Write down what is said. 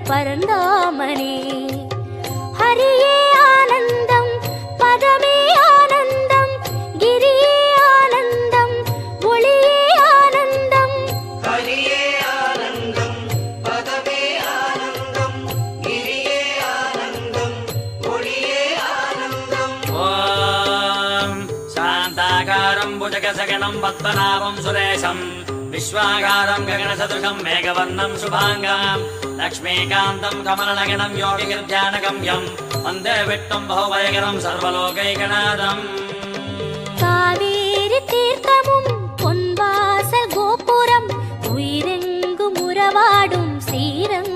பரந்தாமனே ஹரியே ஆனந்தம் பதமே ஆனந்தம் கிரியே ஆனந்தம் ஒளியே ஆனந்தம் ஹரியே ஆனந்தம் பதமே ஆனந்தம் கிரியே ஆனந்தம் ஒளியே ஆனந்தம். ஓம் சாந்தாகாரம் புஜகசகனம் பத்மநாபம் சுரேஷம் विश्वागारं गगनसदृशं मेघवर्णं शुभाङ्गं लक्ष्मीकान्तं कमलनगनं योगिगिर्ध्यानगम्यं वन्दे विष्णुं बहुभयकरं सर्वलोकैकनाथम्. காவேரி தீர்த்தமும் பொன்வாசல் கோபுரம் உயிரெங்கும் உறவாடும் ஸ்ரீரங்கம்